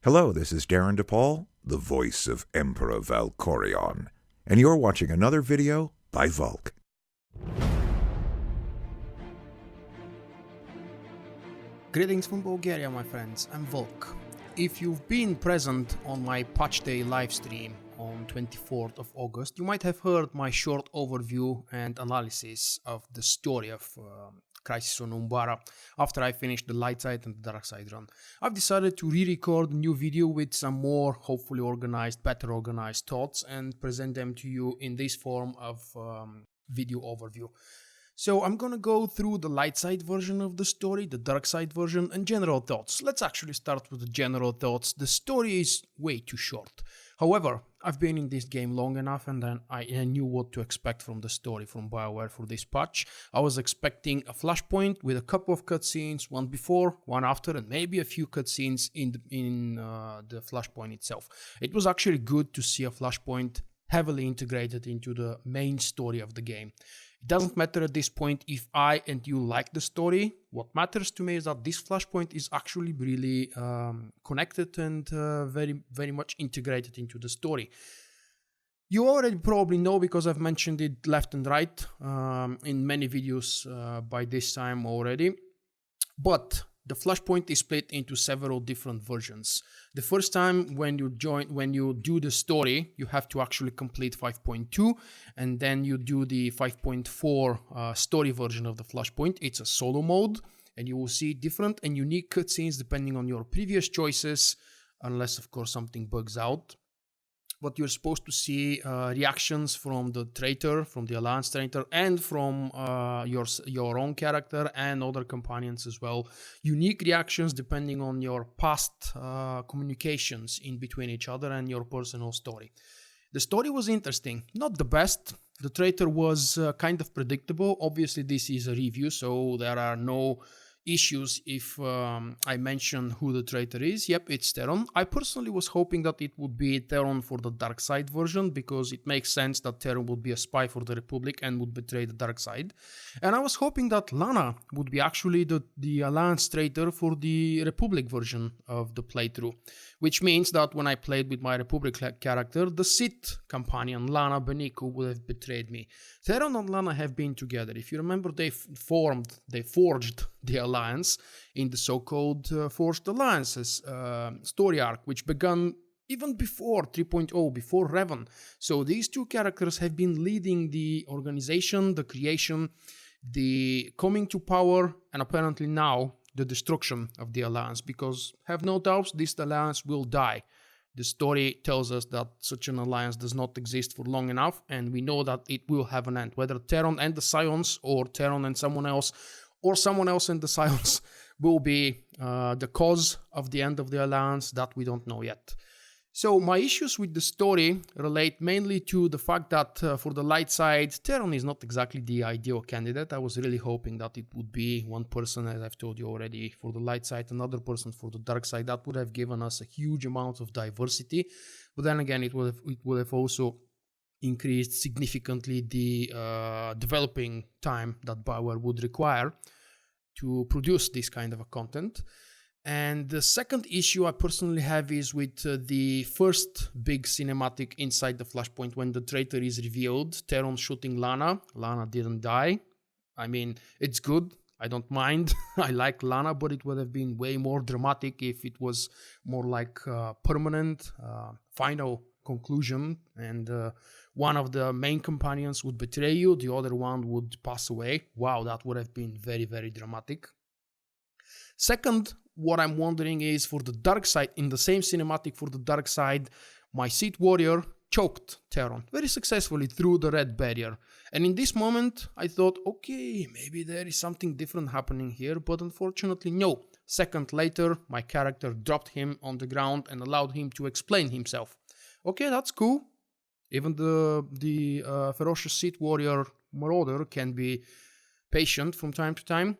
Hello, this is Darren DePaul, the voice of Emperor Valkorion, and you're watching another video by Vulkk. Greetings from Bulgaria, my friends. I'm Vulkk. If you've been present on my Patch Day livestream on 24th of August, you might have heard my short overview and analysis of the story of Crisis on Umbara after I finished the light side and the dark side run. I've decided to re-record a new video with some more hopefully organized, better organized thoughts and present them to you in this form of video overview. So I'm gonna go through the light side version of the story, the dark side version, and general thoughts. Let's actually start with the general thoughts. The story is way too short. However, I've been in this game long enough and then I knew what to expect from the story from BioWare for this patch. I was expecting a flashpoint with a couple of cutscenes, one before, one after, and maybe a few cutscenes in the flashpoint itself. It was actually good to see a flashpoint heavily integrated into the main story of the game. It doesn't matter at this point if I and you like the story. What matters to me is that this flashpoint is actually really connected and very much integrated into the story. You already probably know because I've mentioned it left and right in many videos by this time already. But the flashpoint is split into several different versions. The first time when you do the story, you have to actually complete 5.2, and then you do the 5.4 story version of the flashpoint. It's a solo mode, and you will see different and unique cutscenes depending on your previous choices, unless of course something bugs out. But you're supposed to see reactions from the traitor, from the Alliance traitor, and from your own character and other companions as well. Unique reactions depending on your past communications in between each other and your personal story. The story was interesting, not the best. The traitor was kind of predictable. Obviously, this is a review, so there are no issues if I mention who the traitor is. Yep, it's Theron. I personally was hoping that it would be Theron for the dark side version because it makes sense that Theron would be a spy for the Republic and would betray the dark side. And I was hoping that Lana would be actually the Alliance traitor for the Republic version of the playthrough, which means that when I played with my Republic character, the Sith companion Lana Beniko would have betrayed me. Theron and Lana have been together. If you remember, they forged the Alliance in the so-called Forged Alliances story arc, which began even before 3.0, before Revan. So these two characters have been leading the organization, the creation, the coming to power, and apparently now the destruction of the Alliance, because have no doubts, this Alliance will die. The story tells us that such an alliance does not exist for long enough, and we know that it will have an end, whether Theron and the Scions, or Theron and someone else, or someone else and the Scions will be the cause of the end of the Alliance. That we don't know yet. So my issues with the story relate mainly to the fact that for the light side, Theron is not exactly the ideal candidate. I was really hoping that it would be one person, as I've told you already, for the light side, another person for the dark side. That would have given us a huge amount of diversity. But then again, it would have also increased significantly the developing time that BioWare would require to produce this kind of a content. And the second issue I personally have is with the first big cinematic inside the flashpoint when the traitor is revealed, Theron shooting Lana. Lana didn't die. I mean, it's good. I don't mind. I like Lana, but it would have been way more dramatic if it was more like permanent, final conclusion, and one of the main companions would betray you, the other one would pass away. Wow, that would have been very, very dramatic. Second, what I'm wondering is for the dark side, in the same cinematic for the dark side, my Sith warrior choked Theron very successfully through the red barrier. And in this moment, I thought, okay, maybe there is something different happening here, but unfortunately, no. Second later, my character dropped him on the ground and allowed him to explain himself. Okay, that's cool. Even the ferocious Sith warrior marauder can be patient from time to time.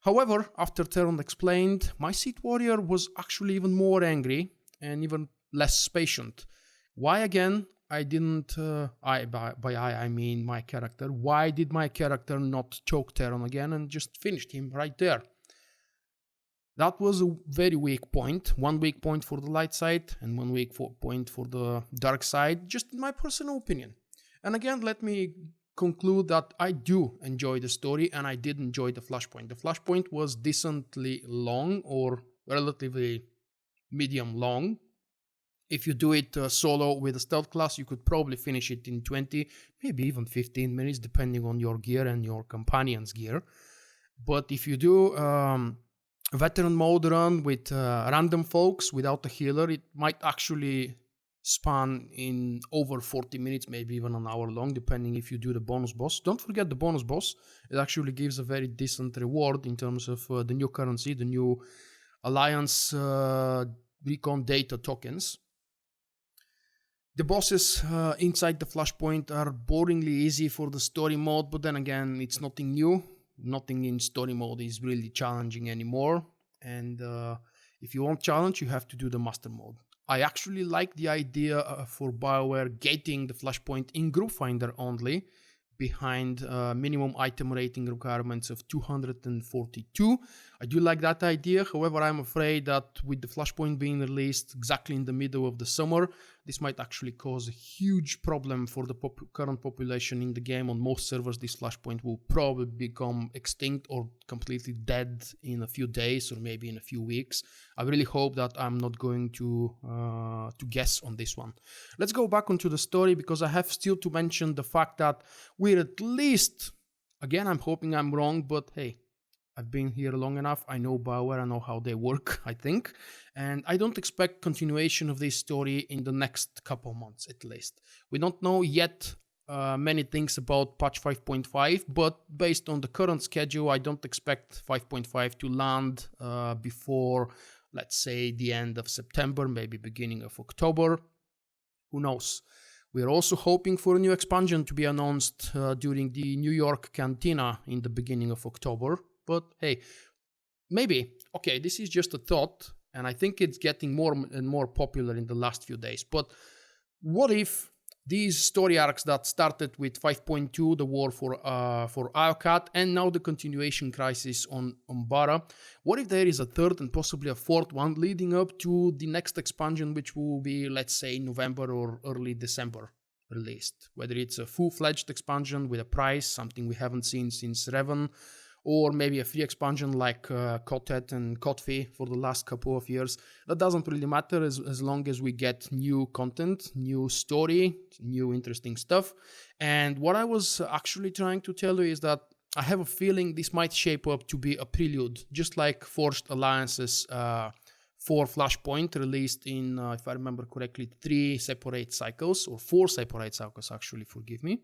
However, after Theron explained, my Sith warrior was actually even more angry and even less patient. Why again? I didn't, I mean my character. Why did my character not choke Theron again and just finished him right there? That was a very weak point. One weak point for the light side and one weak point for the dark side, just in my personal opinion. And again, let me conclude that I do enjoy the story and I did enjoy the flashpoint. The flashpoint was decently long or relatively medium long. If you do it solo with a stealth class, you could probably finish it in 20, maybe even 15 minutes, depending on your gear and your companion's gear. But if you do veteran mode run with random folks without a healer, it might actually span in over 40 minutes, maybe even an hour long, depending if you do the bonus boss. Don't forget the bonus boss. It actually gives a very decent reward in terms of the new currency, the new Alliance recon data tokens. The bosses inside the flashpoint are boringly easy for the story mode, but then again, it's nothing new. Nothing in story mode is really challenging anymore. And if you want challenge, you have to do the master mode. I actually like the idea for BioWare gating the flashpoint in group finder only, behind minimum item rating requirements of 242. I do like that idea. However, I'm afraid that with the flashpoint being released exactly in the middle of the summer, this might actually cause a huge problem for the current population in the game. On most servers, this flashpoint will probably become extinct or completely dead in a few days or maybe in a few weeks. I really hope that I'm not going to guess on this one. Let's go back onto the story, because I have still to mention the fact that we're at least, again, I'm hoping I'm wrong, but hey, I've been here long enough. I know BioWare, I know how they work, I think. And I don't expect continuation of this story in the next couple months, at least. We don't know yet many things about patch 5.5, but based on the current schedule, I don't expect 5.5 to land before, let's say, the end of September, maybe beginning of October. Who knows? We're also hoping for a new expansion to be announced during the New York Cantina in the beginning of October. But hey, maybe. Okay, this is just a thought, and I think it's getting more and more popular in the last few days. But what if these story arcs that started with 5.2, the war for Alcat, and now the continuation crisis on Umbara, what if there is a third and possibly a fourth one leading up to the next expansion, which will be, let's say, November or early December released? Whether it's a full-fledged expansion with a price, something we haven't seen since Revan, or maybe a free expansion like Kotet and Kotfi for the last couple of years. That doesn't really matter as long as we get new content, new story, new interesting stuff. And what I was actually trying to tell you is that I have a feeling this might shape up to be a prelude, just like Forged Alliance's for Flashpoint, released in, if I remember correctly, 3 separate cycles, or 4 separate cycles actually, forgive me.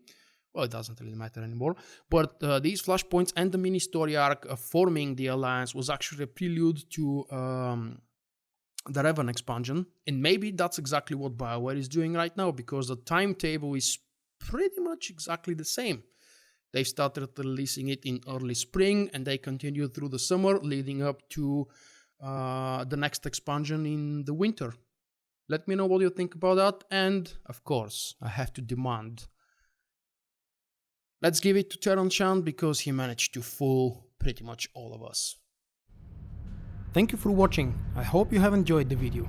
Well, it doesn't really matter anymore. But these flashpoints and the mini story arc of forming the Alliance was actually a prelude to the Revan expansion. And maybe that's exactly what BioWare is doing right now, because the timetable is pretty much exactly the same. They started releasing it in early spring, and they continued through the summer, leading up to the next expansion in the winter. Let me know what you think about that. And, of course, I have to demand, let's give it to Teron Chan, because he managed to fool pretty much all of us. Thank you for watching. I hope you have enjoyed the video.